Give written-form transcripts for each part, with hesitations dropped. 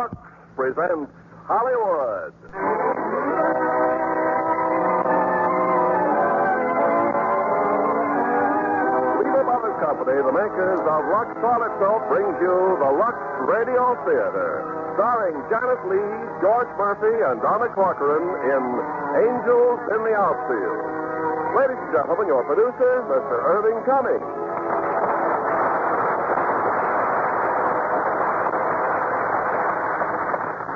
Lux presents Hollywood. Lima Brothers Company, the makers of Lux Toilet Soap, brings you the Lux Radio Theater, starring Janet Leigh, George Murphy, and Donna Corcoran in Angels in the Outfield. Ladies and gentlemen, your producer, Mr. Irving Cummings.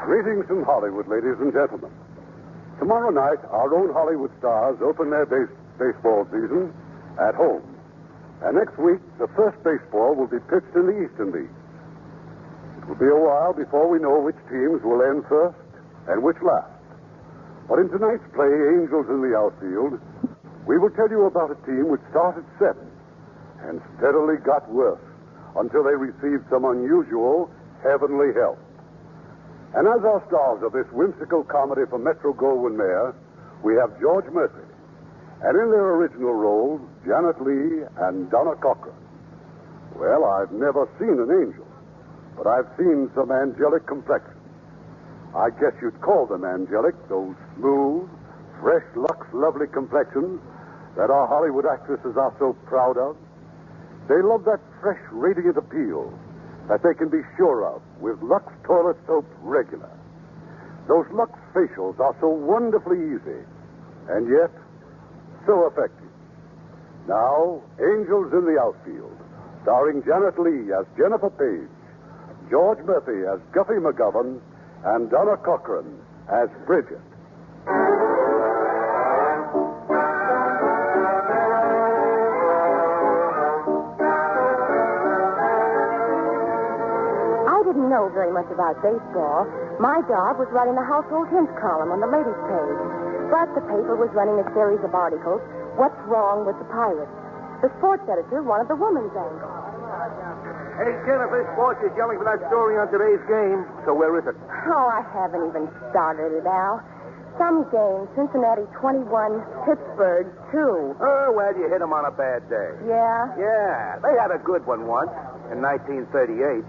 Greetings from Hollywood, ladies and gentlemen. Tomorrow night, our own Hollywood stars open their baseball season at home. And next week, the first baseball will be pitched in the Eastern League. It will be a while before we know which teams will end first and which last. But in tonight's play, Angels in the Outfield, we will tell you about a team which started 7 and steadily got worse until they received some unusual heavenly help. And as our stars of this whimsical comedy for Metro-Goldwyn-Mayer, we have George Murphy. And in their original roles, Janet Leigh and Donna Corcoran. Well, I've never seen an angel, but I've seen some angelic complexions. I guess you'd call them angelic, those smooth, fresh, Lux lovely complexions that our Hollywood actresses are so proud of. They love that fresh, radiant appeal that they can be sure of with Lux Toilet Soap regular. Those Lux facials are so wonderfully easy, and yet so effective. Now, Angels in the Outfield, starring Janet Leigh as Jennifer Page, George Murphy as Guffey McGovern, and Donna Corcoran as Bridget. Know very much about baseball. My job was writing the household hints column on the ladies' page. But the paper was running a series of articles, What's Wrong with the Pirates? The sports editor wanted the women's angle. Hey, Jennifer, sports is yelling for that story on today's game. So where is it? Oh, I haven't even started it, Al. Some game, Cincinnati 21, Pittsburgh 2. Oh, well, you hit them on a bad day. Yeah? Yeah, they had a good one once in 1938.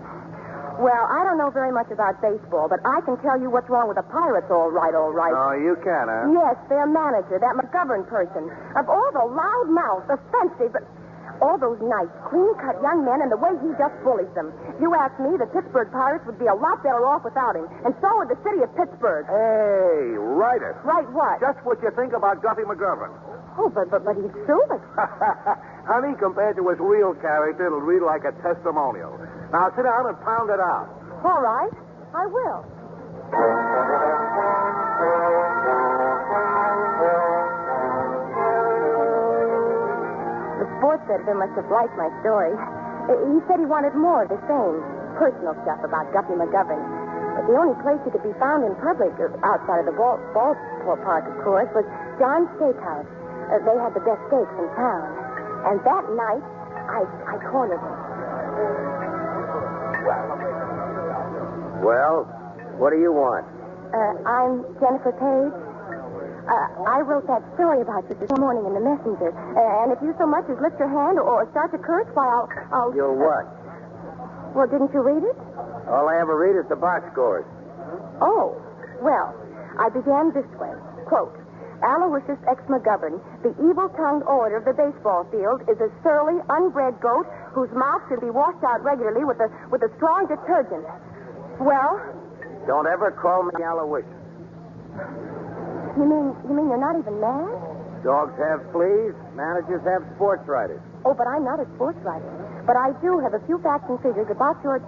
Well, I don't know very much about baseball, but I can tell you what's wrong with the Pirates, all right. Oh, you can, huh? Yes, their manager, that McGovern person. Of all the loud-mouthed, offensive, all those nice, clean-cut young men and the way he just bullies them. You ask me, the Pittsburgh Pirates would be a lot better off without him, and so would the city of Pittsburgh. Hey, write it. Write what? Just what you think about Guffey McGovern. Oh, but he's suing. Honey, compared to his real character, it'll read like a testimonial. Now, sit down and pound it out. All right, I will. The sports editor must have liked my story. He said he wanted more of the same personal stuff about Guffey McGovern. But the only place he could be found in public, outside of the ballpark, of course, was John's Steakhouse. They had the best steaks in town. And that night, I cornered him. Well, what do you want? I'm Jennifer Page. I wrote that story about you this morning in the Messenger. And if you so much as lift your hand or start to curse, why, I'll... You're what? Well, didn't you read it? All I ever read is the box scores. Oh, well, I began this way. Quote, Aloysius X. McGovern, the evil-tongued orator of the baseball field, is a surly, unbred goat whose mouth should be washed out regularly with a strong detergent. Well? Don't ever call me Aloysius. You mean you're not even mad? Dogs have fleas, managers have sports writers. Oh, but I'm not a sports writer. But I do have a few facts and figures about your...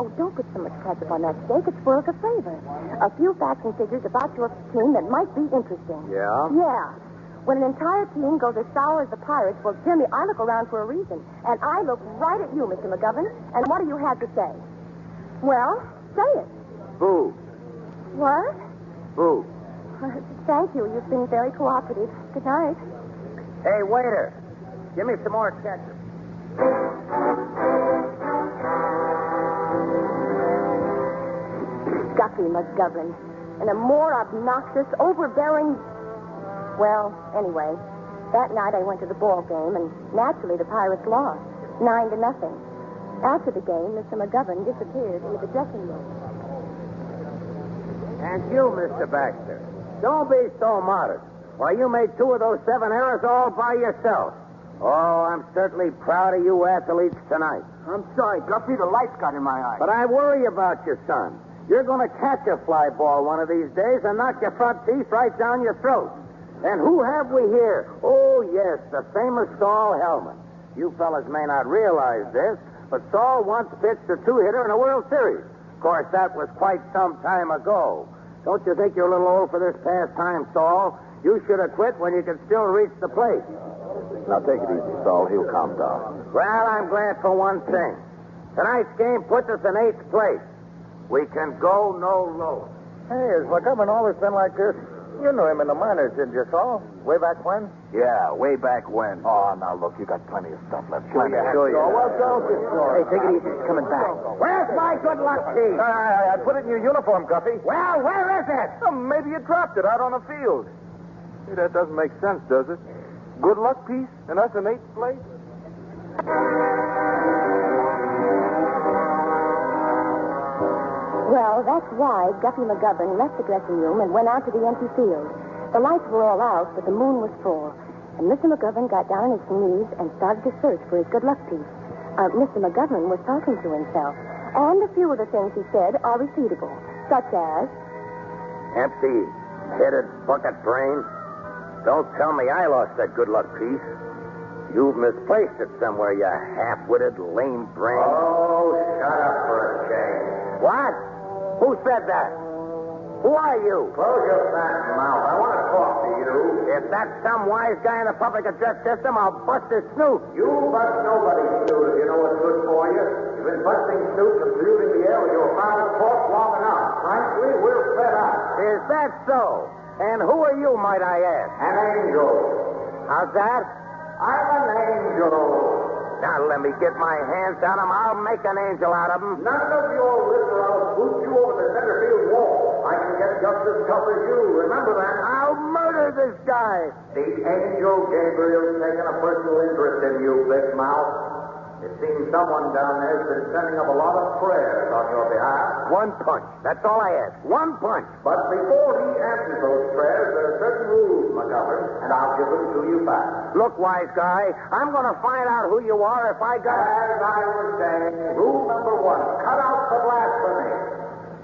Oh, don't put so much ketchup on that steak. It spoils the flavor. A few facts and figures about your team that might be interesting. Yeah? Yeah. When an entire team goes as sour as the Pirates, well, Jimmy, I look around for a reason. And I look right at you, Mr. McGovern. And what do you have to say? Well, say it. Boo. What? Boo. Thank you. You've been very cooperative. Good night. Hey, waiter. Give me some more ketchup. Guffey McGovern. And a more obnoxious, overbearing... Well, anyway, that night I went to the ball game, and naturally the Pirates lost, 9-0. After the game, Mr. McGovern disappeared into the dressing room. And you, Mr. Baxter, don't be so modest. Why, you made 2 of those 7 errors all by yourself. Oh, I'm certainly proud of you athletes tonight. I'm sorry, Guppy. The lights got in my eye. But I worry about your son. You're going to catch a fly ball one of these days and knock your front teeth right down your throat. And who have we here? Oh, yes, the famous Saul Hellman. You fellas may not realize this, but Saul once pitched a 2-hitter in a World Series. Of course, that was quite some time ago. Don't you think you're a little old for this pastime, Saul? You should have quit when you could still reach the plate. Now, take it easy, Saul. He'll calm down. Well, I'm glad for one thing. Tonight's game puts us in 8th place. We can go no lower. Hey, has McGovern always been like this? You knew him in the minors, didn't you, Saul? Way back when? Yeah, way back when. Oh, now, look, you got plenty of stuff left. Plenty. Sure you have. Well, don't you, Hey, take it easy. It's coming back. Where's my good luck team? I put it in your uniform, Guppy. Well, where is it? Maybe you dropped it out on the field. Hey, that doesn't make sense, does it? Good luck piece and us in 8th place? Well, that's why Guppy McGovern left the dressing room and went out to the empty field. The lights were all out, but the moon was full. And Mr. McGovern got down on his knees and started to search for his good luck piece. Mr. McGovern was talking to himself. And a few of the things he said are repeatable, such as... Empty-headed bucket brain. Don't tell me I lost that good luck piece. You've misplaced it somewhere, you half-witted, lame brain. Oh, shut up for a change. What? Who said that? Who are you? Close your fat mouth. I want to talk to you. If that's some wise guy in the public address system, I'll bust his snoot. You bust nobody's snoot if you know what's good for you. You've been busting snoots and polluting the air with your foul talk long enough. Frankly, we're fed up. Is that so? And who are you, might I ask? An angel. How's that? I'm an angel. Now, let me get my hands on him. I'll make an angel out of him. None of your wits or I'll boot you over the center field wall. I can get just as tough as you. Remember that. I'll murder this guy. The angel Gabriel's taken a personal interest in you, big mouth. It seems someone down there's been sending up a lot of prayers on your behalf. One punch. That's all I ask. One punch. But before he answers those prayers, there are certain rules, McGovern, and I'll give them to you back. Look, wise guy, I'm going to find out who you are if I got... As I was saying, rule number 1, cut out the blasphemy.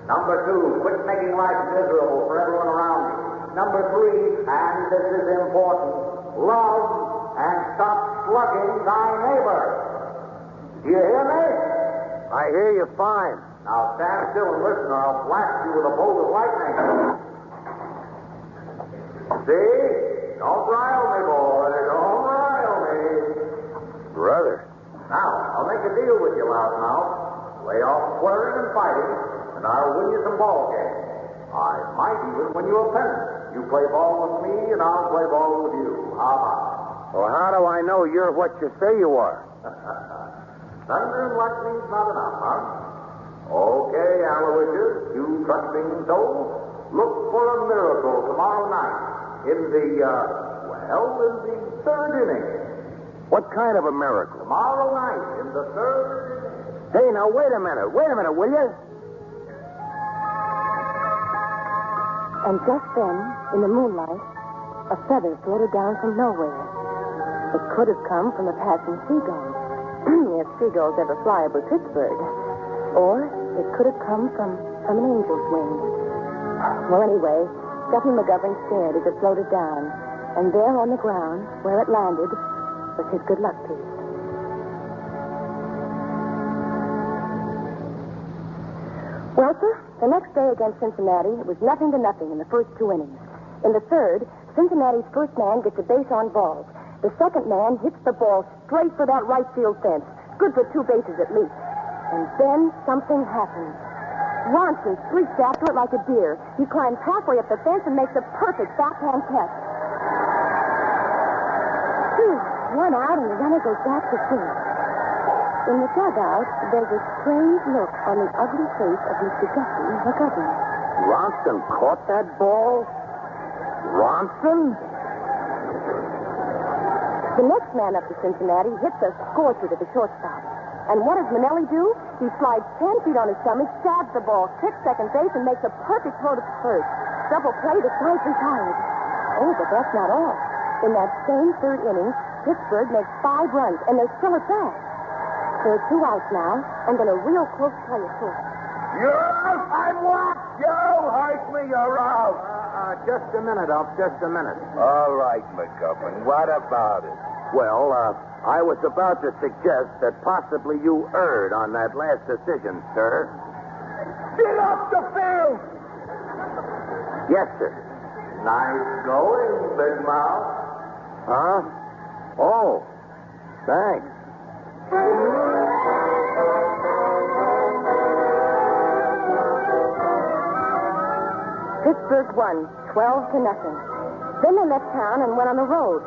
Number 2, quit making life miserable for everyone around you. Number 3, and this is important, love and stop slugging thy neighbor. Do you hear me? I hear you fine. Now stand still and listen, or I'll blast you with a bolt of lightning. See? Don't rile me, boy. Don't rile me. Brother. Now, I'll make a deal with you, loudmouth. Lay off swearing and fighting, and I'll win you some ball games. I might even win you a pennant. You play ball with me, and I'll play ball with you. How about it? Well, how do I know you're what you say you are? Thunder and lightning's not enough, huh? Okay, Aloysius, you trusting soul, look for a miracle tomorrow night in the 3rd inning. What kind of a miracle? Tomorrow night in the 3rd inning. Hey, now, wait a minute, will you? And just then, in the moonlight, a feather floated down from nowhere. It could have come from a passing seagull, if seagulls ever fly over Pittsburgh. Or it could have come from an angel's wing. Well, anyway, Guppy McGovern stared as it floated down, and there on the ground, where it landed, was his good luck piece. Well, sir, the next day against Cincinnati, it was 0-0 in the first 2 innings. In the third, Cincinnati's first man gets a base on balls. The second man hits the ball straight for that right field fence. Good for 2 bases at least. And then something happens. Ronson streaks after it like a deer. He climbs halfway up the fence and makes a perfect backhand catch. Phew, 1 out and the runner goes back to first. In the dugout, there's a strange look on the ugly face of Mr. Guppy McGovern. Ronson caught that ball? Ronson? The next man up to Cincinnati hits a scorcher to the shortstop. And what does Manelli do? He slides 10 feet on his stomach, stabs the ball, kicks second base, and makes a perfect throw to first. Double play, the side's retired. Oh, but that's not all. In that same third inning, Pittsburgh makes 5 runs, and they're still at bat. There are 2 outs now, and then a real close play at first. You're out! I'm what? You hurt me, you're out. Just a minute, Up. Just a minute. All right, McGuffin. What about it? Well, I was about to suggest that possibly you erred on that last decision, sir. Get off the field! Yes, sir. Nice going, Big Mouth. Huh? Oh, thanks. Pittsburgh won 12-0. Then they left town and went on the road.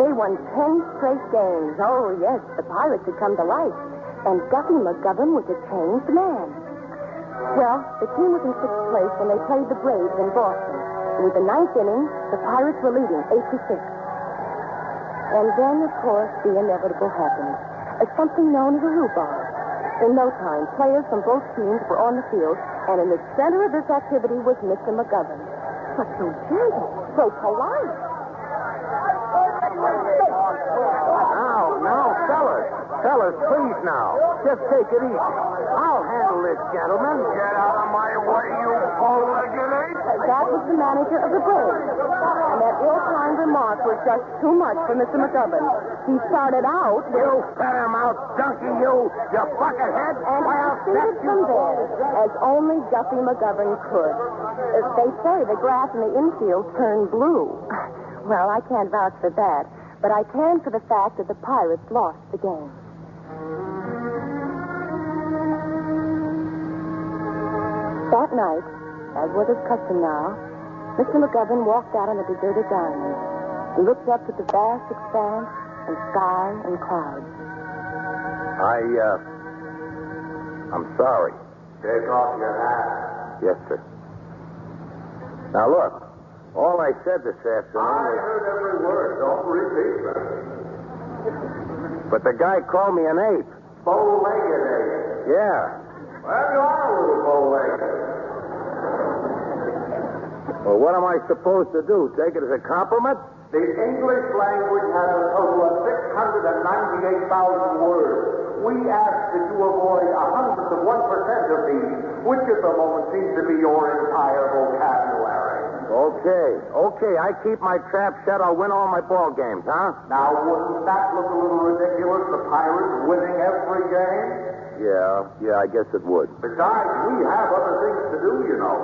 They won 10 straight games. Oh, yes, the Pirates had come to life. And Guppy McGovern was a changed man. Well, the team was in 6th place when they played the Braves in Boston. With the 9th inning, the Pirates were leading 8-6. And then, of course, the inevitable happened. Something known as a rhubarb. In no time, players from both teams were on the field, and in the center of this activity was Mr. McGovern. But so gentle, so polite. Now, fellas, please now. Just take it easy. I'll handle this, gentlemen. Get out of my way, you bow-legged ape. That was the manager of the Braves. And that ill-timed remark was just too much for Mr. McGovern. He started out with... You fat-mouth donkey, you buckethead. And proceeded from there, as only Guppy McGovern could. They say the grass in the infield turned blue. Well, I can't vouch for that, but I can for the fact that the Pirates lost the game. That night, as was his custom now, Mr. McGovern walked out on the deserted diamond. He looked up at the vast expanse and sky and clouds. I'm sorry. Take off your hat. Yes, sir. Now, look, all I said this afternoon I was... heard every word. Don't repeat that. But the guy called me an ape. Bow-legged ape. Yeah. Well, you are a little bow-legged. Well, what am I supposed to do? Take it as a compliment? The English language has a total of 698,000 words. We ask that you avoid 100% of these, which at the moment seems to be your entire vocabulary. Okay. I keep my trap shut. I'll win all my ball games, huh? Now, wouldn't that look a little ridiculous, the Pirates winning every game? Yeah, I guess it would. Besides, we have other things to do, you know.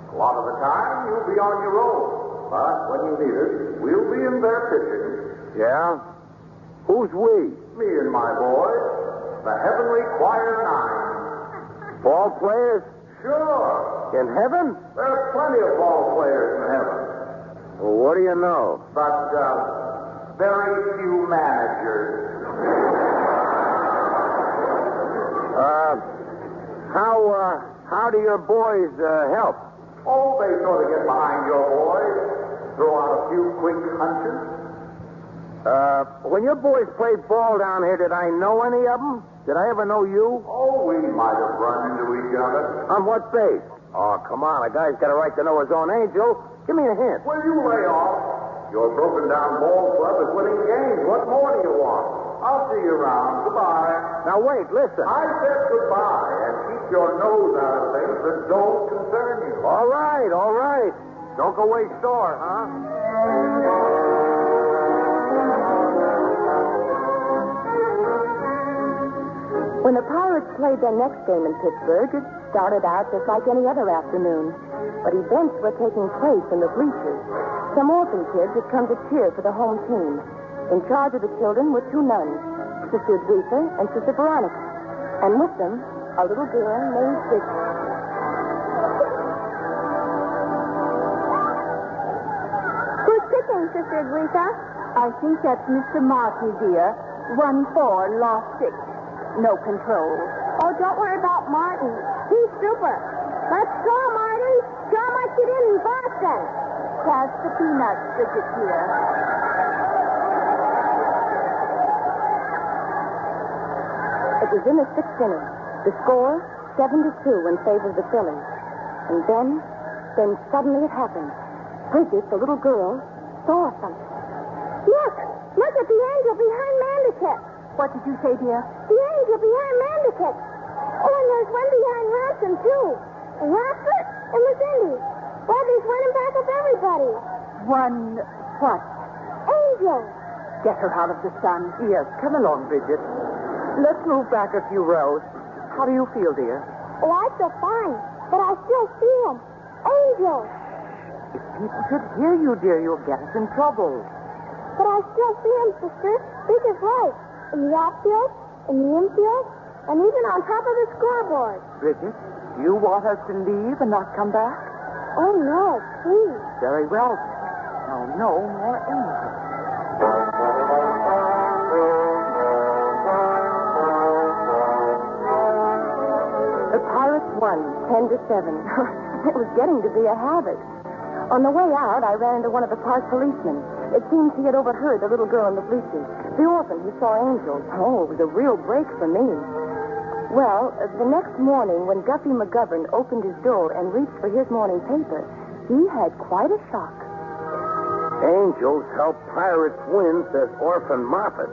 A lot of the time, you'll be on your own. But when you need us, we'll be in there pitching. Yeah? Who's we? Me and my boys, the Heavenly Choir Nine. Ball players? Sure. In heaven? There are plenty of ball players in heaven. Well, what do you know? But very few managers. How do your boys help? Oh, they sort of get behind your boys, throw out a few quick hunches. When your boys played ball down here, did I know any of them? Did I ever know you? Oh, we might have run into each other. On what base? Oh, come on. A guy's got a right to know his own angel. Give me a hint. Will you lay off? Your broken down ball club is winning games. What more do you want? I'll see you around. Goodbye. Now, wait, listen. I said goodbye, and keep your nose out of things that don't concern you. All right. Don't go away sore, huh? When the Pirates played their next game in Pittsburgh, it started out just like any other afternoon. But events were taking place in the bleachers. Some orphan kids had come to cheer for the home team. In charge of the children were 2 nuns, Sister Edwitha and Sister Veronica. And with them, a little girl named Vicky. Who's pitching, Sister Edwitha? I think that's Mr. Markey, dear. 1-4, lost 6. No control. Oh, don't worry about Martin. He's super. Let's go, Marty. Show him what you did in Boston. Pass the peanuts, Bridget, dear. It was in the sixth inning. The score, 7-2 in favor of the Phillies. And then suddenly it happened. Bridget, the little girl, saw something. Look at the angel behind Mandicott. What did you say, dear? The angel behind Mandicott. Oh, and there's one behind Ransom, too. And Rockford and Miss Indy. Well, he's running back of everybody. One what? Angel. Get her out of the sun. Yes, come along, Bridget. Let's move back a few rows. How do you feel, dear? Oh, I feel fine, but I still see him. Angel. If people should hear you, dear, you'll get us in trouble. But I still see him, sister, big as life. In the outfield, in the infield, and even on top of the scoreboard. Bridget, do you want us to leave and not come back? Oh, no, please. Very well. Now, no more angels. The Pirates won 10-7. It was getting to be a habit. On the way out, I ran into one of the park policemen. It seems he had overheard the little girl in the bleachers. The orphan who saw angels. Oh, it was a real break for me. Well, the next morning, when Guppy McGovern opened his door and reached for his morning paper, he had quite a shock. Angels help pirates win, says Orphan Moffat.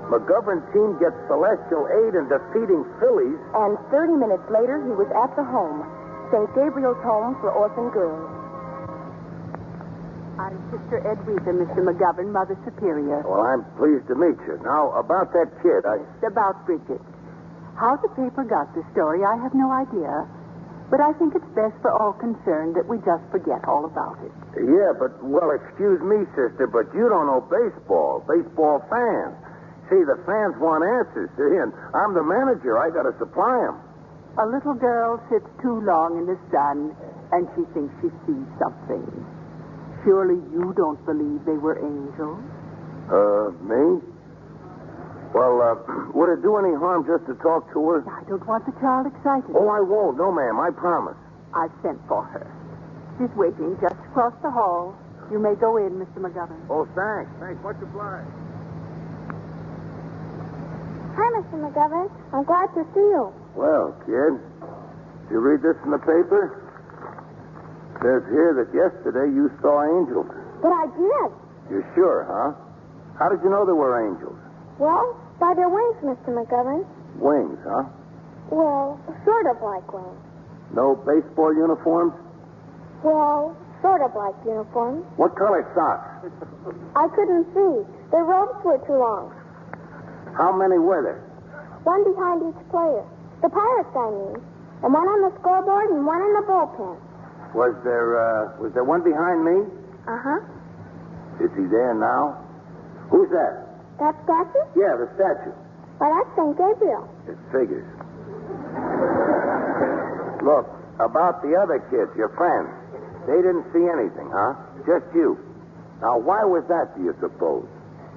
McGovern team gets celestial aid in defeating Phillies. And 30 minutes later, he was at the home, St. Gabriel's Home for Orphan Girls. I'm Sister Edwitha, Mr. McGovern, Mother Superior. Well, I'm pleased to meet you. Now, about that kid, It's about Bridget. How the paper got the story, I have no idea. But I think it's best for all concerned that we just forget all about it. Yeah, but, well, excuse me, sister, but you don't know baseball fans. See, the fans want answers, see, and I'm the manager. I got to supply them. A little girl sits too long in the sun, and she thinks she sees something. Surely you don't believe they were angels? Me? Well, would it do any harm just to talk to her? I don't want the child excited. Oh, I won't. No, ma'am. I promise. I've sent for her. She's waiting just across the hall. You may go in, Mr. McGovern. Oh, thanks. Thanks. Much obliged. Hi, Mr. McGovern. I'm glad to see you. Well, kid, did you read this in the paper? It says here that yesterday you saw angels. But I did. You're sure, huh? How did you know there were angels? Well, by their wings, Mr. McGovern. Wings, huh? Well, sort of like wings. No baseball uniforms? Well, sort of like uniforms. What color socks? I couldn't see. Their robes were too long. How many were there? One behind each player. The Pirates, I mean. And one on the scoreboard and one in the bullpen. Was there one behind me? Uh-huh. Is he there now? Who's that? That statue? Yeah, the statue. Why, that's St. Gabriel. It figures. Look, about the other kids, your friends. They didn't see anything, huh? Just you. Now, why was that, do you suppose?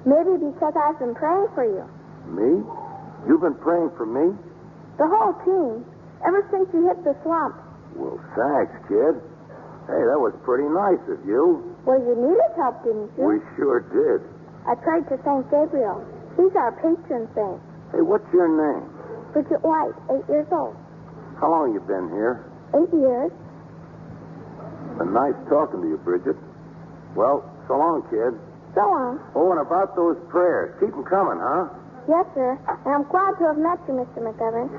Maybe because I've been praying for you. Me? You've been praying for me? The whole team. Ever since you hit the slump. Well, thanks, kid. Hey, that was pretty nice of you. Well, you needed help, didn't you? We sure did. I prayed to St. Gabriel. He's our patron saint. Hey, what's your name? Bridget White, 8 years old. How long you been here? 8 years. Been nice talking to you, Bridget. Well, so long, kid. So long. Oh, and about those prayers. Keep them coming, huh? Yes, sir. And I'm glad to have met you, Mr. McGovern.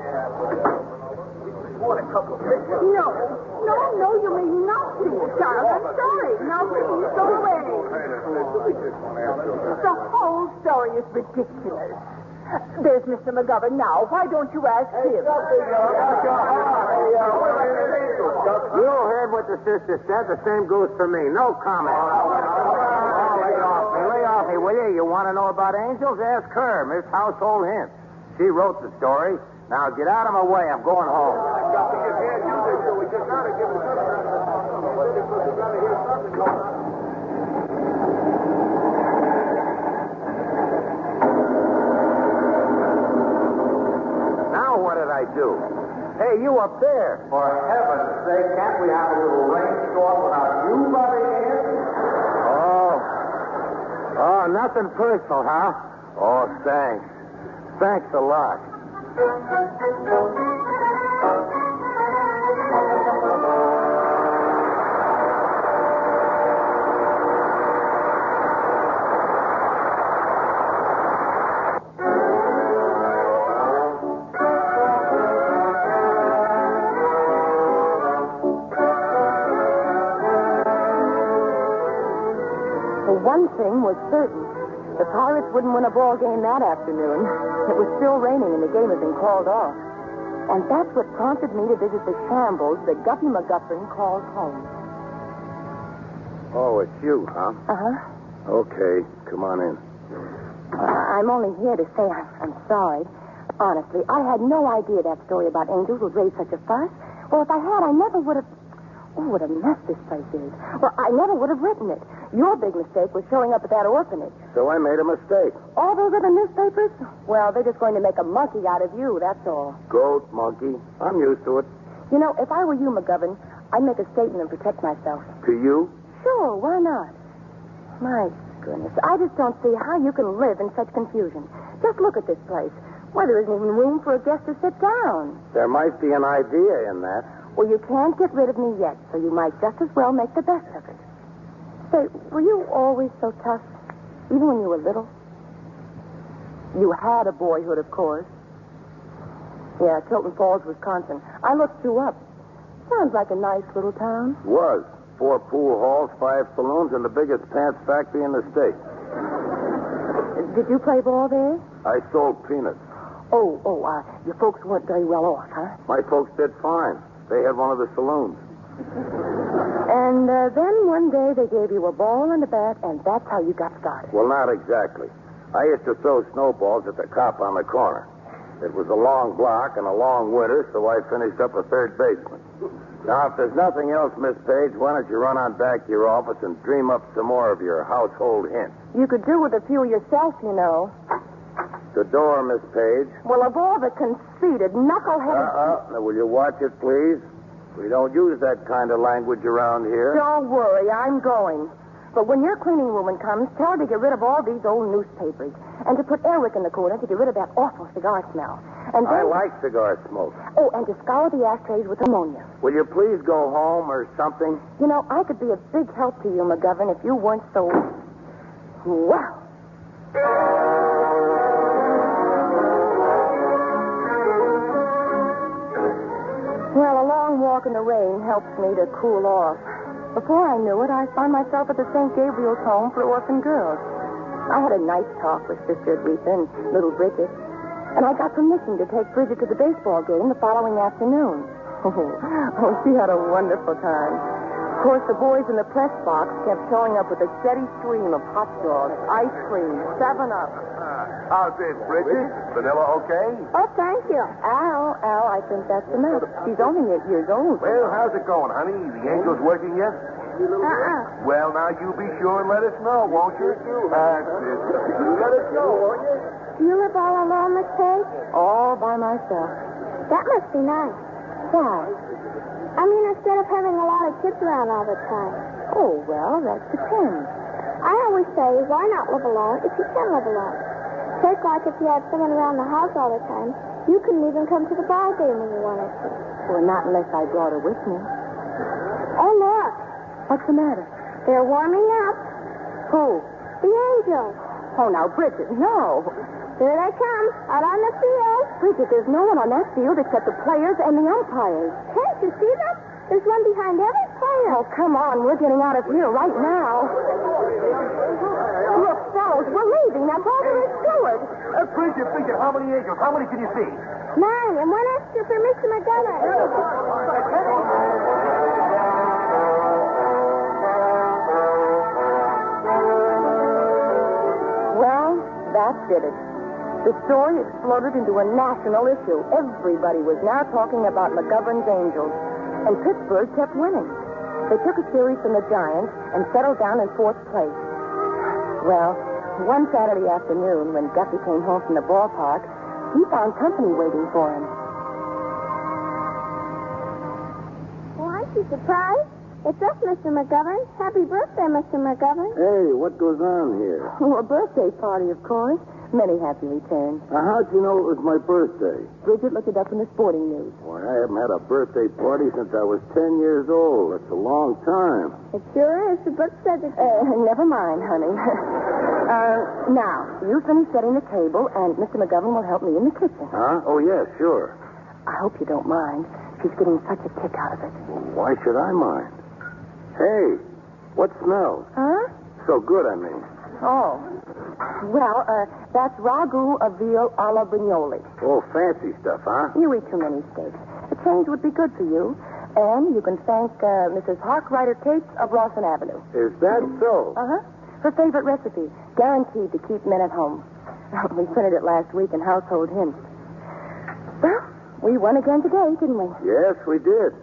No, you may not do it, Charles. I'm sorry. Now, please, go away. The whole story is ridiculous. There's Mr. McGovern now. Why don't you ask him? You heard what the sister said. The same goes for me. No comment. Lay off me, will you? You want to know about angels? Ask her, Miss Household Hint. She wrote the story. Now get out of my way. I'm going home. Now what did I do? Hey, you up there. For heaven's sake, can't we have a little rainstorm without you butting in? Oh, nothing personal, huh? Oh, thanks. Thanks a lot. One thing was certain. The Pirates wouldn't win a ball game that afternoon. It was still raining and the game had been called off. And that's what prompted me to visit the shambles that Guppy McGuffin calls home. Oh, it's you, huh? Uh-huh. Okay, come on in. I'm only here to say I'm sorry. Honestly, I had no idea that story about angels would raise such a fuss. Well, if I had, I never would have... Oh, what a mess this place is. Well, I never would have written it. Your big mistake was showing up at that orphanage. So I made a mistake. All those other newspapers? Well, they're just going to make a monkey out of you, that's all. Goat, monkey. I'm used to it. You know, if I were you, McGovern, I'd make a statement and protect myself. To you? Sure, why not? My goodness, I just don't see how you can live in such confusion. Just look at this place. Why, there isn't even room for a guest to sit down. There might be an idea in that. Well, you can't get rid of me yet, so you might just as well make the best of it. Say, were you always so tough, even when you were little? You had a boyhood, of course. Yeah, Tilton Falls, Wisconsin. I looked you up. Sounds like a nice little town. Was. 4 pool halls, 5 saloons, and the biggest pants factory in the state. Did you play ball there? I sold peanuts. Your folks weren't very well off, huh? My folks did fine. They had one of the saloons. And then one day they gave you a ball and a bat, and that's how you got started. Well, not exactly. I used to throw snowballs at the cop on the corner. It was a long block and a long winter, so I finished up a third baseman. Now, if there's nothing else, Miss Page, why don't you run on back to your office and dream up some more of your household hints? You could do with a few yourself, you know. The door, Miss Page. Well, of all the conceited, knuckleheaded... Now, will you watch it, please? We don't use that kind of language around here. Don't worry, I'm going. But when your cleaning woman comes, tell her to get rid of all these old newspapers and to put Eric in the corner to get rid of that awful cigar smell. And then... I like cigar smoke. Oh, and to scour the ashtrays with ammonia. Will you please go home or something? You know, I could be a big help to you, McGovern, if you weren't so... Well... Well, a long walk in the rain helps me to cool off. Before I knew it, I found myself at the St. Gabriel's home for orphan girls. I had a nice talk with Sister Aretha and little Bridget, and I got permission to take Bridget to the baseball game the following afternoon. Oh, she had a wonderful time. Of course, the boys in the press box kept showing up with a steady stream of hot dogs, ice cream, 7-Up. How's this, Bridget? Vanilla okay? Oh, thank you. Al, I think that's enough. She's only 8 years old. Well, how's it going, honey? The angel's working yet? Well, now you be sure and let us know, won't you? You let us know, won't you? Do you live all alone, Miss Page? All by myself. That must be nice. Why? I mean, instead of having a lot of kids around all the time. Oh, well, that depends. I always say, why not live alone if you can live alone? Take like if you had someone around the house all the time, you couldn't even come to the ball game when you wanted to. Well, not unless I brought her with me. Oh, look. What's the matter? They're warming up. Who? The angels. Oh, now, Bridget, no. Here they come, out on the field. Bridget, there's no one on that field except the players and the umpires. Can't you see them? There's one behind every player. Oh, come on. We're getting out of here right now. Look, fellas, we're leaving. Now, Barbara is Stewart. Bridget, how many angels? How many can you see? 9, and 1 extra for Mr. McGovern. Well, that did it. The story exploded into a national issue. Everybody was now talking about McGovern's Angels. And Pittsburgh kept winning. They took a series from the Giants and settled down in 4th place. Well, one Saturday afternoon, when Guppy came home from the ballpark, he found company waiting for him. Well, aren't you surprised? It's us, Mr. McGovern. Happy birthday, Mr. McGovern. Hey, what goes on here? Oh, a birthday party, of course. Many happy returns. How'd you know it was my birthday? Bridget looked it up in the sporting news. Why, I haven't had a birthday party since I was 10 years old. That's a long time. It sure is. The book says it. Never mind, honey. Now, you finish setting the table, and Mr. McGovern will help me in the kitchen. Huh? Oh, yeah, sure. I hope you don't mind. She's getting such a kick out of it. Well, why should I mind? Hey, what smells? Huh? So good, I mean. Oh. Well, that's ragu of veal alla brignoli. Oh, fancy stuff, huh? You eat too many steaks. A change would be good for you. And you can thank Mrs. Harkrider Cates of Rawson Avenue. Is that so? Uh-huh. Her favorite recipe, guaranteed to keep men at home. We printed it last week in Household Hints. Well, we won again today, didn't we? Yes, we did.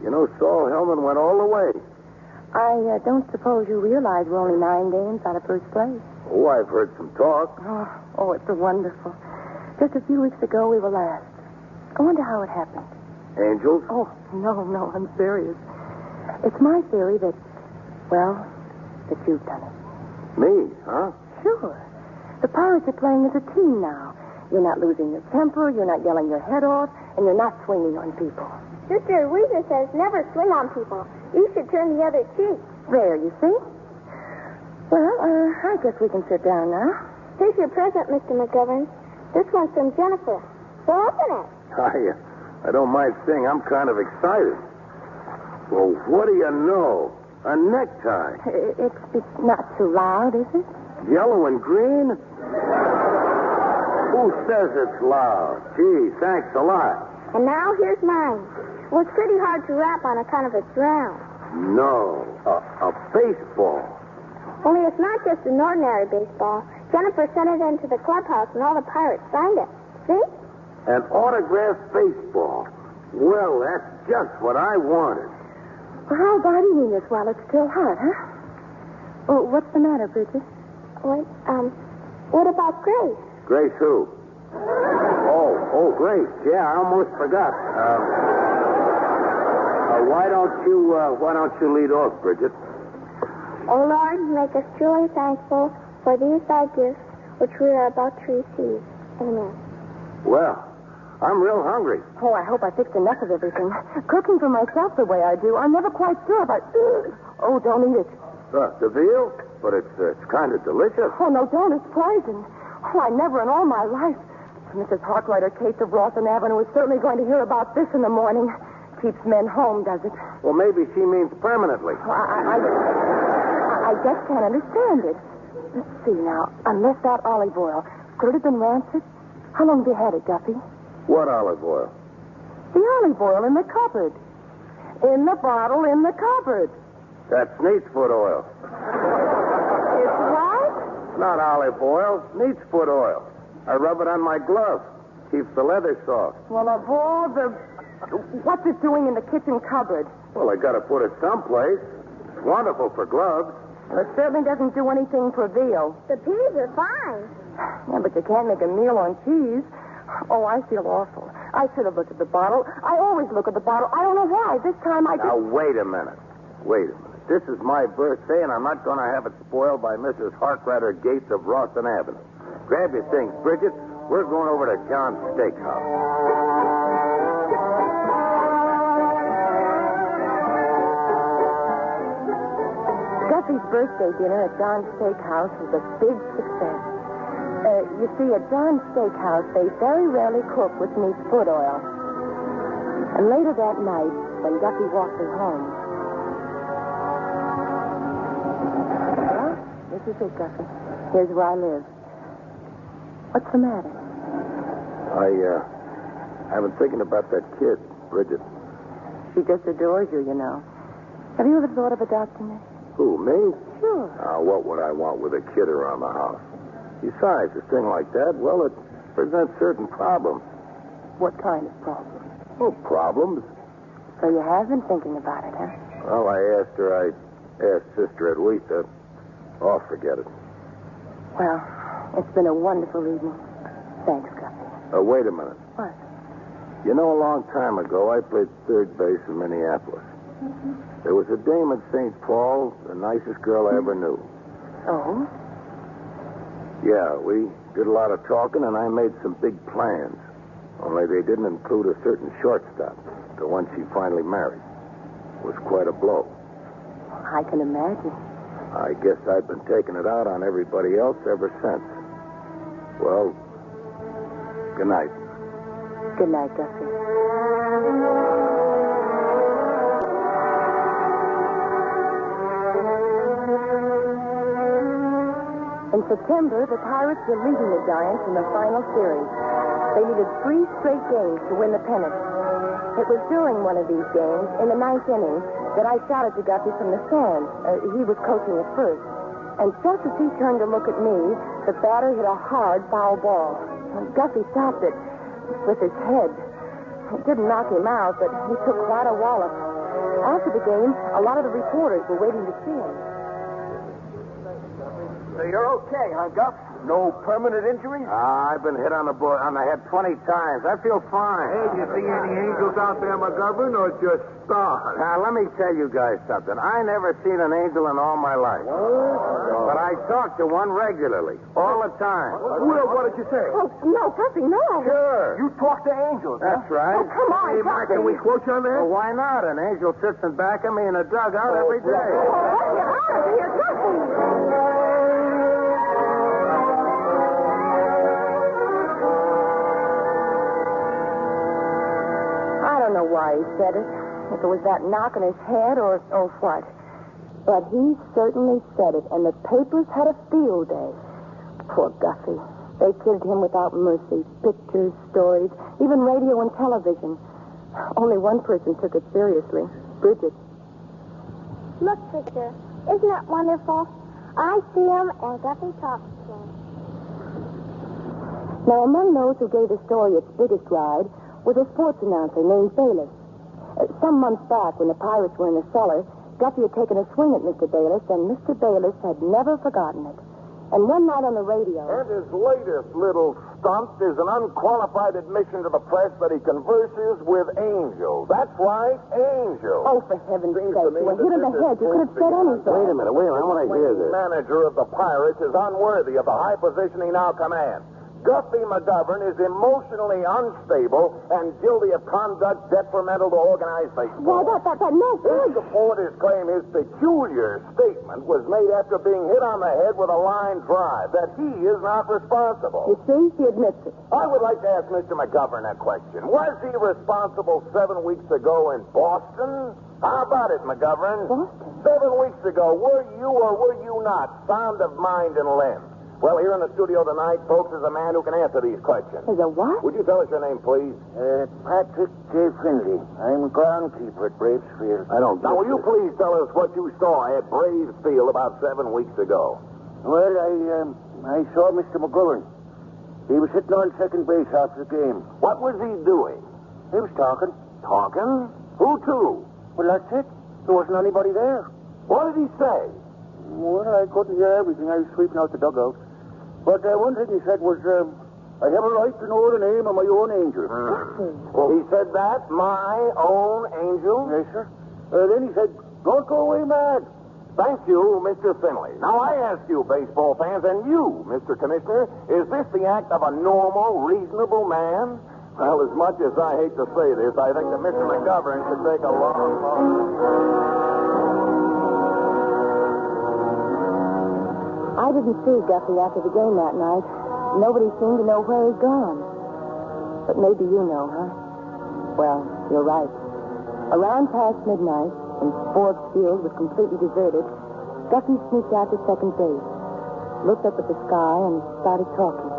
You know, Saul Hellman went all the way. I don't suppose you realize we're only 9 games out of first place. Oh, I've heard some talk. Oh, it's wonderful. Just a few weeks ago, we were last. I wonder how it happened. Angels? Oh, no, I'm serious. It's my theory that you've done it. Me, huh? Sure. The Pirates are playing as a team now. You're not losing your temper, you're not yelling your head off, and you're not swinging on people. Sister Louisa says never swing on people. You should turn the other cheek. There, you see? Well, I guess we can sit down now. Here's your present, Mr. McGovern. This one's from Jennifer. So open it. I don't mind saying I'm kind of excited. Well, what do you know? A necktie. It's not too loud, is it? Yellow and green? Who says it's loud? Gee, thanks a lot. And now here's mine. Well, it's pretty hard to wrap on account of its round. No, a baseball. Only it's not just an ordinary baseball. Jennifer sent it into the clubhouse and all the Pirates signed it. See? An autographed baseball. Well, that's just what I wanted. Well, how about eating this while it's still hot, huh? Oh, what's the matter, Bridget? What about Grace? Grace who? Oh, Grace. Yeah, I almost forgot. Why don't you lead off, Bridget? O Lord, make us truly thankful for these thy gifts which we are about to receive. Amen. Well, I'm real hungry. Oh, I hope I fixed enough of everything. Cooking for myself the way I do, I'm never quite sure if I... Oh, don't eat it. The veal? But it's kind of delicious. Oh, no, don't. It's poison. Oh, I never in all my life. Mrs. Harkrider Cates of Rawson Avenue is certainly going to hear about this in the morning. Keeps men home, does it? Well, maybe she means permanently. Well, I just can't understand it. Let's see now. Unless that olive oil, could it have been rancid? How long have you had it, Duffy? What olive oil? The olive oil in the cupboard. In the bottle in the cupboard. That's neat's foot oil. It's what? Not olive oil, neat's foot oil. I rub it on my glove. Keeps the leather soft. Well, of all the... What's it doing in the kitchen cupboard? Well, I got to put it someplace. It's wonderful for gloves. Well, it certainly doesn't do anything for veal. The peas are fine. Yeah, but you can't make a meal on cheese. Oh, I feel awful. I should have looked at the bottle. I always look at the bottle. I don't know why. This time I just... Now, wait a minute. This is my birthday, and I'm not going to have it spoiled by Mrs. Harkrider Gates of Rawson Avenue. Grab your things, Bridget. We're going over to John's Steakhouse. Duffy's birthday dinner at John's Steakhouse was a big success. You see, at John's Steakhouse, they very rarely cook with neat's foot oil. And later that night, when Duffy walked her home... Well, this is it, Duffy. Here's where I live. What's the matter? I've been thinking about that kid, Bridget. She just adores you, you know. Have you ever thought of adopting her? Who, me? Sure. What would I want with a kid around the house? Besides, a thing like that, well, it presents certain problems. What kind of problems? Oh, problems. So you have been thinking about it, huh? Well, I asked her. I asked Sister Edwita. Oh, forget it. Well, it's been a wonderful evening. Thanks, Guppy. Wait a minute. What? You know, a long time ago, I played third base in Minneapolis. There was a dame at St. Paul, the nicest girl I ever knew. Oh? Yeah, we did a lot of talking, and I made some big plans. Only they didn't include a certain shortstop, the one she finally married. It was quite a blow. I can imagine. I guess I've been taking it out on everybody else ever since. Well, good night. Good night, Guffey. In September, the Pirates were leading the Giants in the final series. They needed 3 straight games to win the pennant. It was during one of these games, in the 9th inning, that I shouted to Guffey from the stand. He was coaching at first. And just as he turned to look at me, the batter hit a hard foul ball. Guffey stopped it with his head. It didn't knock him out, but he took quite a wallop. After the game, a lot of the reporters were waiting to see him. So you're okay, huh, Guff? No permanent injuries? I've been hit on the head 20 times. I feel fine. Hey, you see any angels out there, McGovern, or just stars? Now, let me tell you guys something. I never seen an angel in all my life. But I talk to one regularly, all the time. Well, what did you say? Oh, no, Guffey, no. Sure. You talk to angels, huh? That's right. Oh, come on, Hey, Mark, Guffey. can we quote you on that? Well, why not? An angel sits in back of me in a dugout every day. Oh, let me out of here, Guffey. I don't know why he said it. If it was that knock on his head or what. But he certainly said it, and the papers had a field day. Poor Guffey. They kidded him without mercy. Pictures, stories, even radio and television. Only one person took it seriously. Bridget. Look, sister, isn't that wonderful? I see him and Guffey talks to him. Now, among those who gave the story its biggest ride was a sports announcer named Bayless. Some months back, when the Pirates were in the cellar, Guffey had taken a swing at Mr. Bayless, and Mr. Bayless had never forgotten it. And one night on the radio... And his latest little stunt is an unqualified admission to the press that he converses with angels. That's right, angels. Oh, for heaven's sake, to me you were that hit in the this is head. You could have said anything. Wait a minute. I want to hear this. Manager of the Pirates is unworthy of the high position he now commands. Guffey McGovern is emotionally unstable and guilty of conduct detrimental to organized baseball. Why, that, no His good. supporters claim his peculiar statement was made after being hit on the head with a line drive, that he is not responsible. You see, he admits it. I would like to ask Mr. McGovern a question. Was he responsible 7 weeks ago in Boston? How about it, McGovern? Boston? 7 weeks ago, were you or were you not sound of mind and limb? Well, here in the studio tonight, folks, is a man who can answer these questions. Is a what? Would you tell us your name, please? Patrick J. Finley. I'm groundkeeper at Bravesfield. I don't Now, will you please tell us what you saw at Bravesfield about 7 weeks ago? Well, I saw Mr. McGovern. He was sitting on second base after the game. What was he doing? He was talking. Talking? Who to? Well, that's it. There wasn't anybody there. What did he say? Well, I couldn't hear everything. I was sweeping out the dugout. But one thing he said was, I have a right to know the name of my own angel. Well, he said that? My own angel? Yes, sir. Then he said, don't go away mad. Thank you, Mr. Finley. Now, I ask you, baseball fans, and you, Mr. Commissioner, is this the act of a normal, reasonable man? Well, as much as I hate to say this, I think that Mr. McGovern should take a long... I didn't see Guffey after the game that night. Nobody seemed to know where he'd gone. But maybe you know, huh? Well, you're right. Around past midnight, when Forbes Field was completely deserted, Guffey sneaked out to second base, looked up at the sky, and started talking.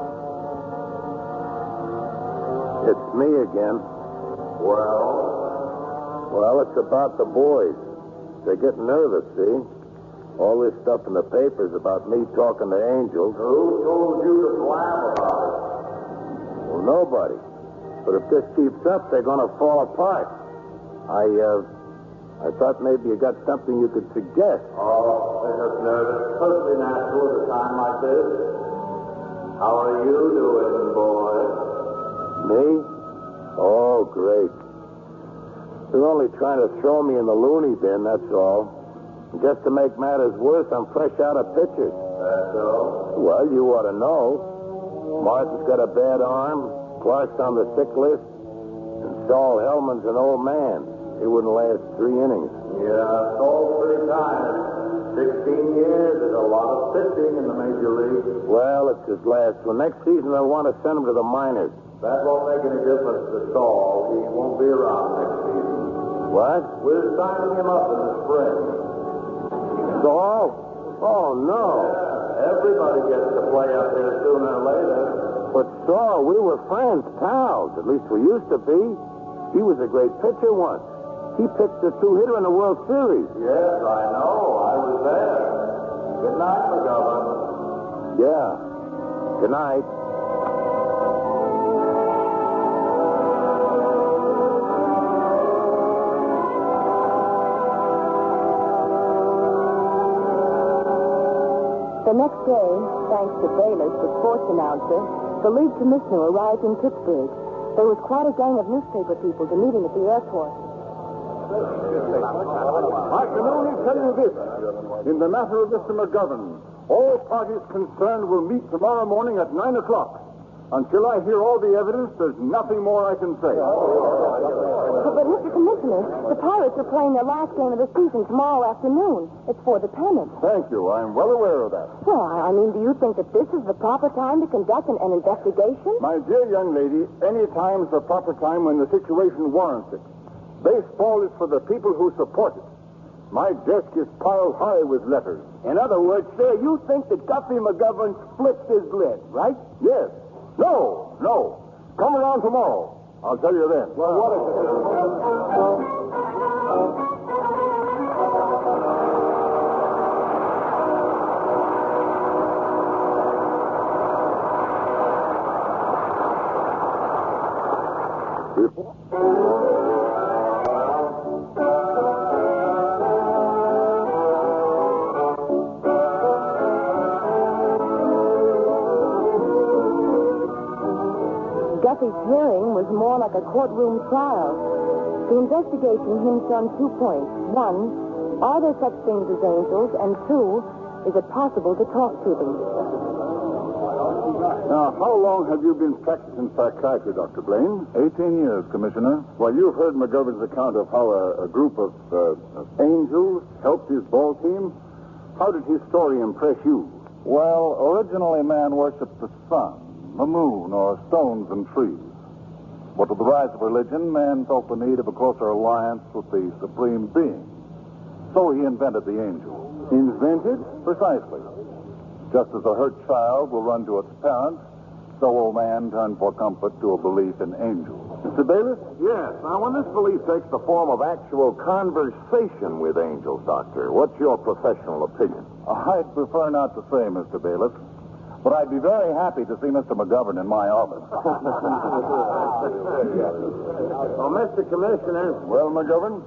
It's me again. Well, it's about the boys. They're getting nervous, see? All this stuff in the papers about me talking to angels. Who told you to blab about it? Well, nobody. But if this keeps up, they're going to fall apart. I thought maybe you got something you could suggest. Oh, they're just nervous. Perfectly natural at a time like this. How are you doing, boy? Me? Oh, great. They're only trying to throw me in the loony bin, that's all. And just to make matters worse, I'm fresh out of pictures. That's all? Well, you ought to know. Martha's got a bad arm, Clark's on the sick list, and Saul Hellman's an old man. He wouldn't last 3 innings. Yeah, Saul's retired. 16 years is a lot of pitching in the major league. Well, it's his last one. Next season, they'll want to send him to the minors. That won't make any difference to Saul. He won't be around next season. What? We're signing him up in the spring. Saul? Oh, no. Yeah, everybody gets to play up here sooner or later. But Saul, we were friends, pals. At least we used to be. He was a great pitcher once. He pitched a 2-hitter in the World Series. Yes, I know. I was there. Good night, McGovern. Yeah. Good night. The next day, thanks to Bayless, the sports announcer, the league commissioner arrived in Pittsburgh. There was quite a gang of newspaper people to meet him at the airport. I can only tell you this. In the matter of Mr. McGovern, all parties concerned will meet tomorrow morning at 9 o'clock. Until I hear all the evidence, there's nothing more I can say. But Mr. Commissioner, the Pirates are playing their last game of the season tomorrow afternoon. It's for the pennant. Thank you. I'm well aware of that. Well, I mean, do you think that this is the proper time to conduct an investigation? My dear young lady, any time's the proper time when the situation warrants it. Baseball is for the people who support it. My desk is piled high with letters. In other words, sir, you think that Guppy McGovern splits his lid, right? Yes. No. Come around tomorrow. I'll tell you then. Well, what is Guffey's hearing was more like a courtroom trial. The investigation hinged on 2 points. 1, are there such things as angels? And 2, is it possible to talk to them? Now, how long have you been practicing psychiatry, Dr. Blaine? 18 years, Commissioner. Well, you've heard McGovern's account of how a group of angels helped his ball team. How did his story impress you? Well, originally man worshipped the sun, the moon, or stones and trees. But with the rise of religion, man felt the need of a closer alliance with the Supreme Being. So he invented the angel. Invented? Precisely. Just as a hurt child will run to its parents, so will man turn for comfort to a belief in angels. Mr. Bayless? Yes. Now, when this belief takes the form of actual conversation with angels, Doctor, what's your professional opinion? I'd prefer not to say, Mr. Bayless, but I'd be very happy to see Mr. McGovern in my office. Well, Mr. Commissioner, Well, McGovern?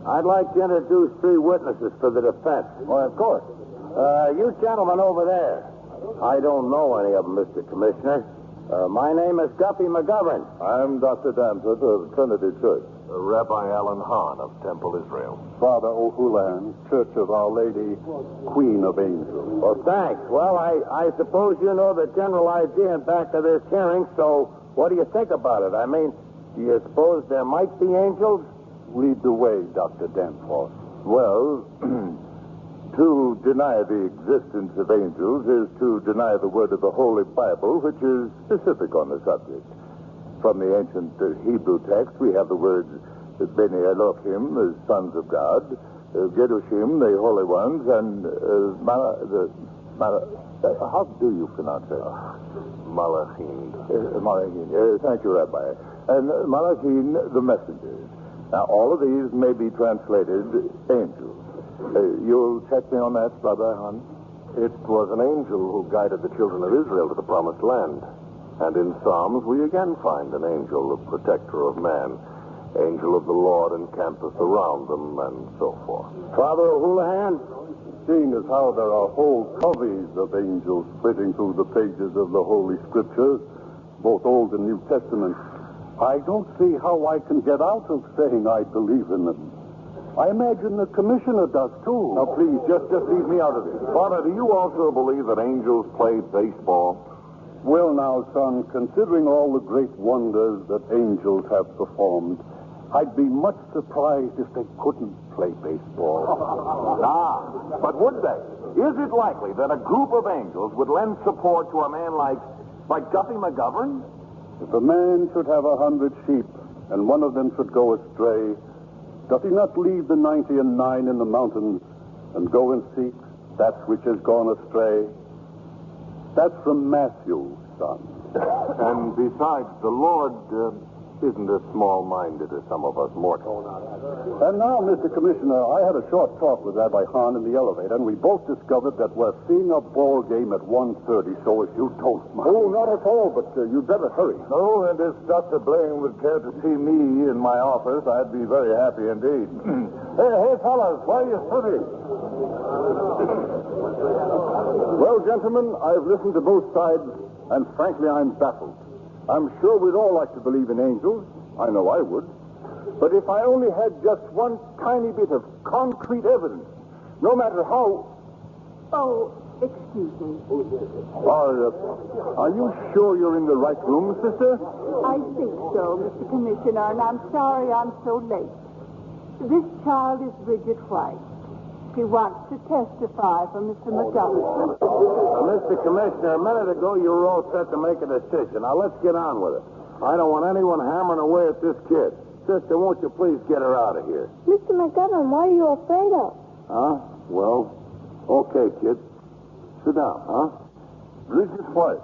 I'd like to introduce 3 witnesses for the defense. Why, of course. You gentlemen over there. I don't know any of them, Mr. Commissioner. My name is Guppy McGovern. I'm Dr. Danford of Trinity Church. Rabbi Alan Hahn of Temple Israel. Father O'Houlihan, Church of Our Lady, Queen of Angels. Well, thanks. Well, I suppose you know the general idea in back of this hearing, so what do you think about it? I mean, do you suppose there might be angels? Lead the way, Dr. Danforth. Well, to deny the existence of angels is to deny the word of the Holy Bible, which is specific on the subject. From the ancient Hebrew text, we have the words Beni Elohim, the sons of God, Gedushim, the holy ones, and how do you pronounce it? Malachim. Malachim. Thank you, Rabbi. And Malachim, the messengers. Now, all of these may be translated angels. You'll check me on that, Rabbi Hahn? It was an angel who guided the children of Israel to the promised land. And in Psalms, we again find an angel, the protector of man. Angel of the Lord encampeth around them, and so forth. Father O'Houlihan? Seeing as how there are whole coveys of angels flitting through the pages of the Holy Scriptures, both Old and New Testament, I don't see how I can get out of saying I believe in them. I imagine the commissioner does, too. Now, please, just leave me out of this. Father, do you also believe that angels play baseball? Well, now, son, considering all the great wonders that angels have performed, I'd be much surprised if they couldn't play baseball. But would they? Is it likely that a group of angels would lend support to a man like Guffey McGovern? If a man should have 100 sheep, and one of them should go astray, does he not leave the 99 in the mountains and go and seek that which has gone astray? That's from Matthew, son. And besides, the Lord isn't as small-minded as some of us mortals. And now, Mr. Commissioner, I had a short talk with Rabbi Hahn in the elevator, and we both discovered that we're seeing a ball game at 1:30, so if you don't mind. Oh, not at all, but you'd better hurry. No, and if Dr. Blaine would care to see me in my office, I'd be very happy indeed. Hey, fellas, why are you sitting? Well, gentlemen, I've listened to both sides, and frankly, I'm baffled. I'm sure we'd all like to believe in angels. I know I would. But if I only had just one tiny bit of concrete evidence, no matter how... Oh, excuse me. Are you sure you're in the right room, sister? I think so, Mr. Commissioner, and I'm sorry I'm so late. This child is Bridget White. She wants to testify for Mr. McGovern. Mr. Commissioner, a minute ago you were all set to make a decision. Now let's get on with it. I don't want anyone hammering away at this kid. Sister, won't you please get her out of here? Mr. McGovern, what are you afraid of? Huh? Well, okay, kid. Sit down, huh? Bridget White.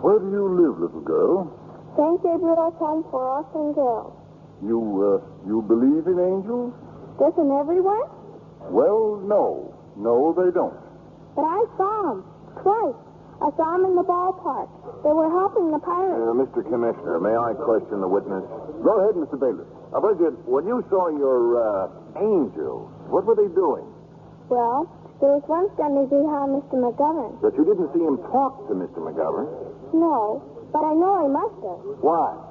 Where do you live, little girl? St. Gabriel's Home for Orphan Girls. You believe in angels? Doesn't everyone? Well, no. No, they don't. But I saw them. Twice. I saw them in the ballpark. They were helping the Pirates. Mr. Commissioner, may I question the witness? Go ahead, Mr. Bailiff. Bridget, when you saw your angels, what were they doing? Well, there was one standing behind Mr. McGovern. But you didn't see him talk to Mr. McGovern. No, but I know he must have. Why?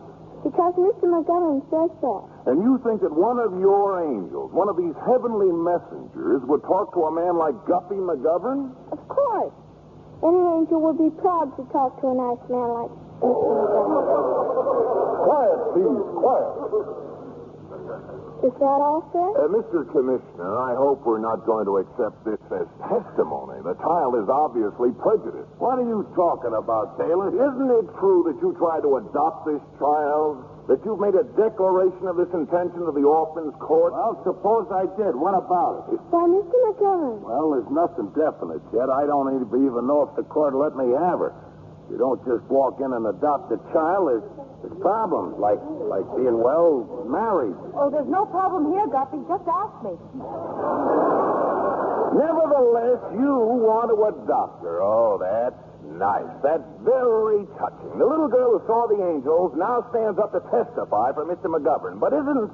Because Mr. McGovern says so. And you think that one of your angels, one of these heavenly messengers, would talk to a man like Guffey McGovern? Of course. Any angel would be proud to talk to a nice man like Mr. McGovern. Quiet, please. Quiet. Is that all, sir? Mr. Commissioner, I hope we're not going to accept this as testimony. The child is obviously prejudiced. What are you talking about, Taylor? Isn't it true that you tried to adopt this child? That you've made a declaration of this intention to the orphans' court? Well, suppose I did. What about it? Why, Mr. McGovern. Well, there's nothing definite yet. I don't even know if the court will let me have her. You don't just walk in and adopt a child. There's problems, like being, well, married. Oh, there's no problem here, Guppy. Just ask me. Nevertheless, you want to adopt her. Oh, that's nice. That's very touching. The little girl who saw the angels now stands up to testify for Mr. McGovern. But isn't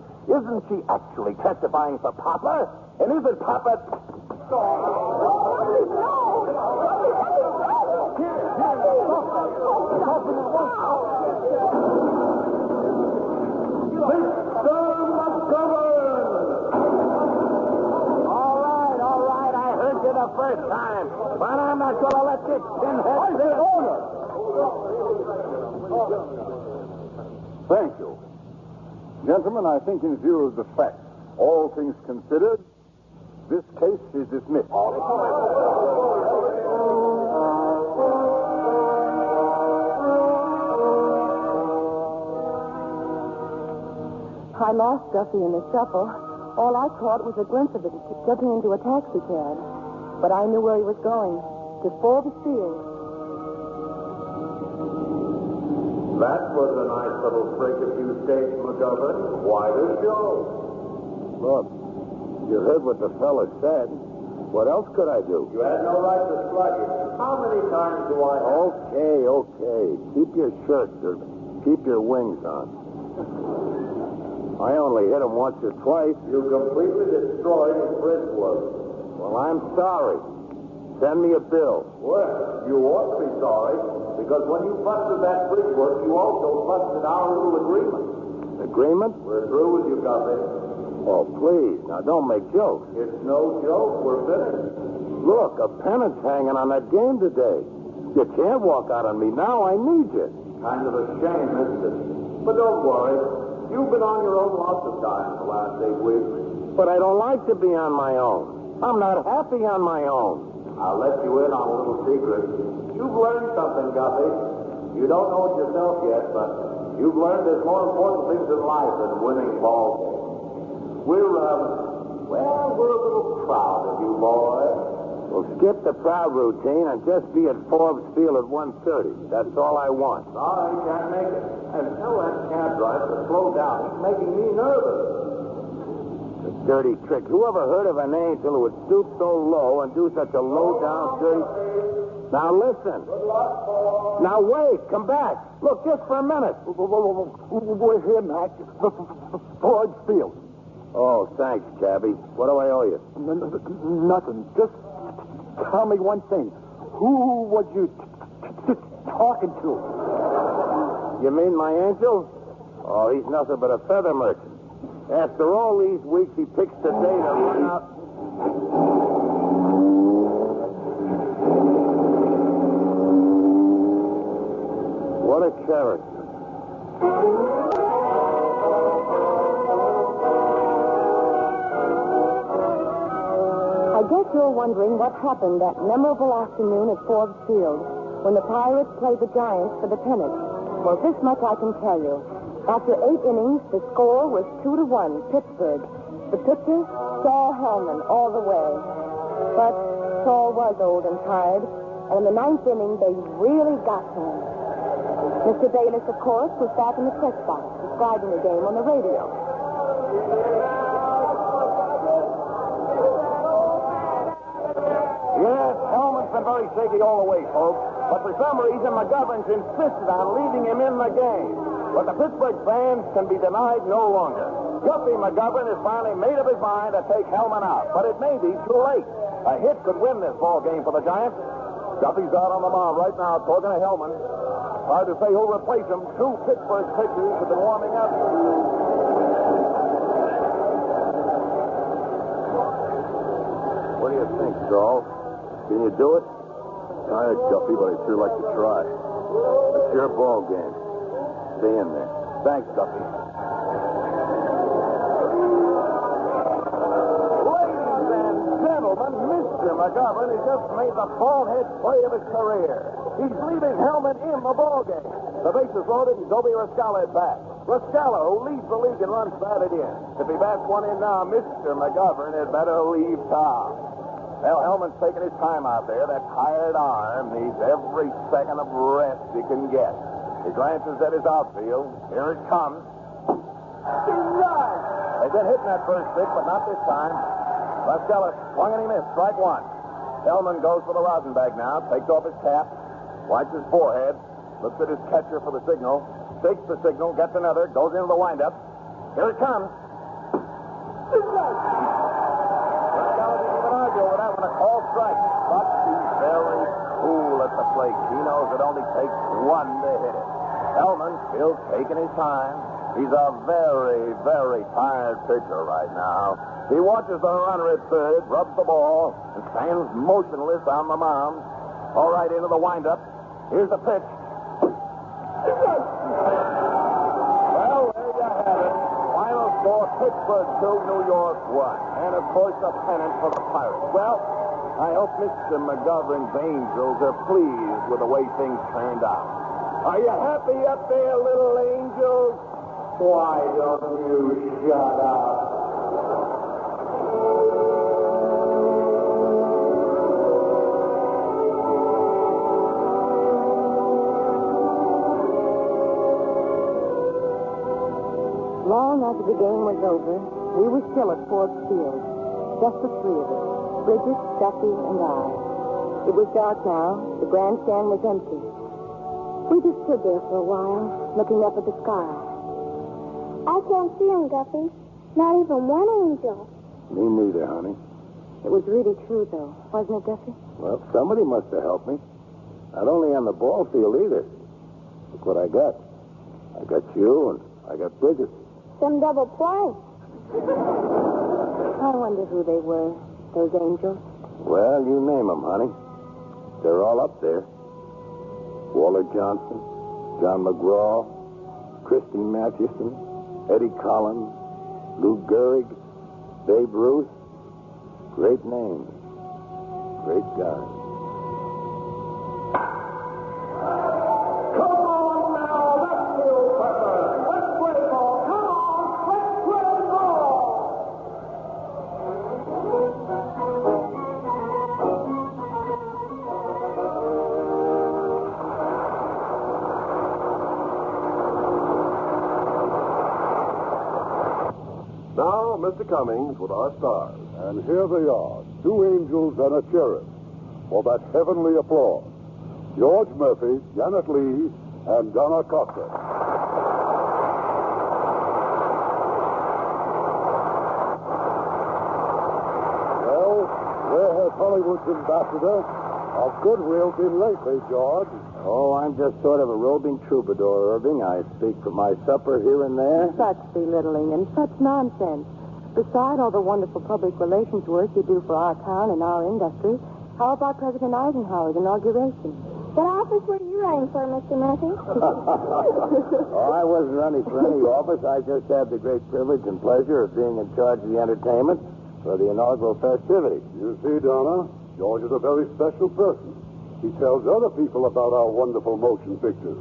she actually testifying for Papa? And isn't Papa... The first time, but I'm not going to let this pinhead... I say order! Thank you. Gentlemen, I think in view of the facts, all things considered, this case is dismissed. I lost Guffey in the shuffle. All I caught was a glimpse of it getting into a taxi cab. But I knew where he was going, to Forbes Field. That was a nice little trick if you stayed, McGovern. Quite a show. Look, you heard what the fella said. What else could I do? You had no right to slug him. How many times do I... Okay. Keep your shirt, or keep your wings on. I only hit him once or twice. You completely destroyed his bridgework. Well, I'm sorry. Send me a bill. Well, you ought to be sorry, because when you busted that bridgework, you also busted our little agreement. Agreement? We're through with you, Guffey. Oh, please. Now, don't make jokes. It's no joke. We're finished. Look, a pennant's hanging on that game today. You can't walk out on me now. I need you. Kind of a shame, isn't it? But don't worry. You've been on your own lots of times the last 8 weeks. But I don't like to be on my own. I'm not happy on my own. I'll let you in on a little secret. You've learned something, Guppy. You don't know it yourself yet, but you've learned there's more important things in life than winning ball games. We're a little proud of you, boy. Well, skip the proud routine and just be at Forbes Field at 1:30. That's all I want. Sorry, can't make it. And tell that cab driver to slow down. He's making me nervous. A dirty trick. Who ever heard of an angel who would stoop so low and do such a low-down, dirty... Now, listen. Now, wait. Come back. Look, just for a minute. We're here, Mac. Ford Field. Oh, thanks, cabby. What do I owe you? Nothing. Just tell me one thing. Who was you talking to? You mean my angel? Oh, he's nothing but a feather merchant. After all these weeks, he picks the day to run out. What a character. I guess you're wondering what happened that memorable afternoon at Forbes Field when the Pirates played the Giants for the pennant. Well, this much I can tell you. After 8 innings, the score was 2-1, Pittsburgh. The pitcher, Saul Hellman, all the way. But Saul was old and tired, and in the 9th inning, they really got to him. Mr. Bayless, of course, was back in the press box, describing the game on the radio. Yes, Hellman's been very shaky all the way, folks. But for some reason, McGovern's insisted on leaving him in the game. But the Pittsburgh fans can be denied no longer. Guppy McGovern has finally made up his mind to take Hellman out. But it may be too late. A hit could win this ball game for the Giants. Guppy's out on the mound right now talking to Hellman. Hard to say who'll replace him. 2 Pittsburgh pitchers have been warming up. What do you think, Saul? Can you do it? Tired, Guppy, but I'd sure like to try. It's your ball game. Stay in there. Thanks, Guppy. Ladies and gentlemen, Mr. McGovern has just made the ball-head play of his career. He's leaving Hellman in the ball game. The bases loaded and Gobi Rascala at bat. Rascala, who leads the league in runs batted in. If he bats one in now, Mr. McGovern had better leave town. Well, Hellman's taking his time out there. That tired arm needs every second of rest he can get. He glances at his outfield. Here it comes. They've been hitting that first pitch, but not this time. Rascala swung and he missed. Strike 1. Hellman goes for the rosin bag now, takes off his cap, wipes his forehead, looks at his catcher for the signal, takes the signal, gets another, goes into the windup. Here it comes. Rascala didn't even argue over that one. A called strike. But he's very cool at the plate. He knows it only takes 1 to hit it. Hellman still taking his time. He's a very, very tired pitcher right now. He watches the runner at third, rubs the ball, and stands motionless on the mound. All right, into the windup. Here's the pitch. Well, there you have it. Final score, Pittsburgh 2, New York 1. And, of course, a pennant for the Pirates. Well, I hope Mr. McGovern's Angels are pleased with the way things turned out. Are you happy up there, little angels? Why don't you shut up? Long after the game was over, we were still at Forbes Field, just the 3 of us, Bridget, Duffy, and I. It was dark now. The grandstand was empty. We just stood there for a while, looking up at the sky. I can't see him, Duffy. Not even one angel. Me neither, honey. It was really true, though, wasn't it, Duffy? Well, somebody must have helped me. Not only on the ball field either. Look what I got. I got you and I got Bridget. Some double play. I wonder who they were, those angels. Well, you name them, honey. They're all up there. Walter Johnson, John McGraw, Christy Mathewson, Eddie Collins, Lou Gehrig, Babe Ruth. Great names. Great guys. Come on now, let's go, Pepper. Let's play ball. Come on, let's play ball. Now, Mr. Cummings with our stars. And here they are, two angels and a cherub, for that heavenly applause. George Murphy, Janet Leigh, and Donna Costa. Well, where has Hollywood's ambassador of goodwill been lately, George? Oh, I'm just sort of a roving troubadour, Irving. I speak for my supper here and there. Such belittling and such nonsense. Beside all the wonderful public relations work you do for our town and our industry, how about President Eisenhower's inauguration? What office were you running for, Mr. Murphy? Oh, I wasn't running for any office. I just had the great privilege and pleasure of being in charge of the entertainment for the inaugural festivities. You see, Donna, George is a very special person. He tells other people about our wonderful motion pictures,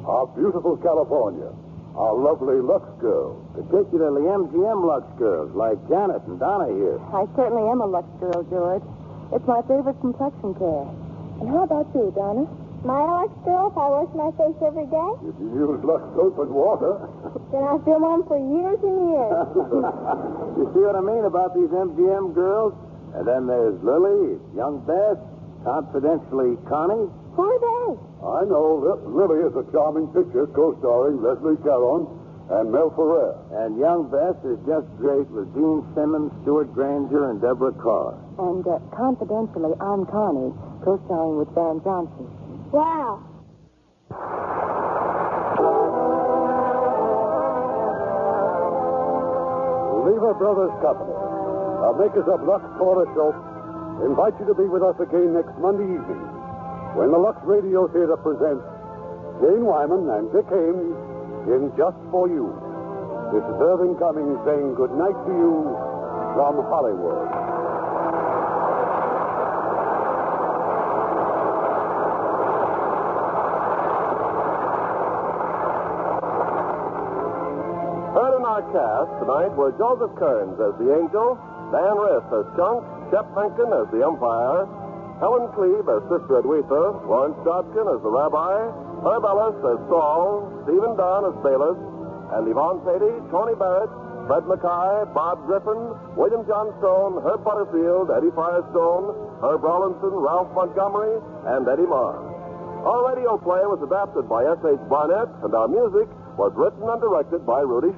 our beautiful California, our lovely Lux girls. Particularly MGM Lux girls, like Janet and Donna here. I certainly am a Lux girl, George. It's my favorite complexion care. And how about you, Donna? My Lux girl, if I wash my face every day, If you use Lux soap and water, then I'll film on for years and years. You see what I mean about these MGM girls? And then there's Lily, young Beth, confidentially Connie. Who are they? I know Lily is a charming picture co-starring Leslie Caron and Mel Ferrer. And young Beth is just great with Gene Simmons, Stuart Granger, and Deborah Carr. And confidentially, I'm Connie, co-starring with Van Johnson. Wow. Lever Brothers Company, makers of Lux Florida Soap, invite you to be with us again next Monday evening when the Lux Radio Theater presents Jane Wyman and Dick Haymes in Just For You. This is Irving Cummings saying good night to you from Hollywood. Heard in our cast tonight were Joseph Kearns as the angel, Dan Riff as Chunk, Shep Menken as the umpire, Helen Cleve as Sister Edwitha, Lawrence Dodkin as the rabbi, Herb Ellis as Saul, Stephen Dunn as Bailiff, and Yvonne Patey, Tony Barrett, Fred Mackay, Bob Griffin, William Johnstone, Herb Butterfield, Eddie Firestone, Herb Rawlinson, Ralph Montgomery, and Eddie Marr. Our radio play was adapted by S.H. Barnett, and our music was written and directed by Rudy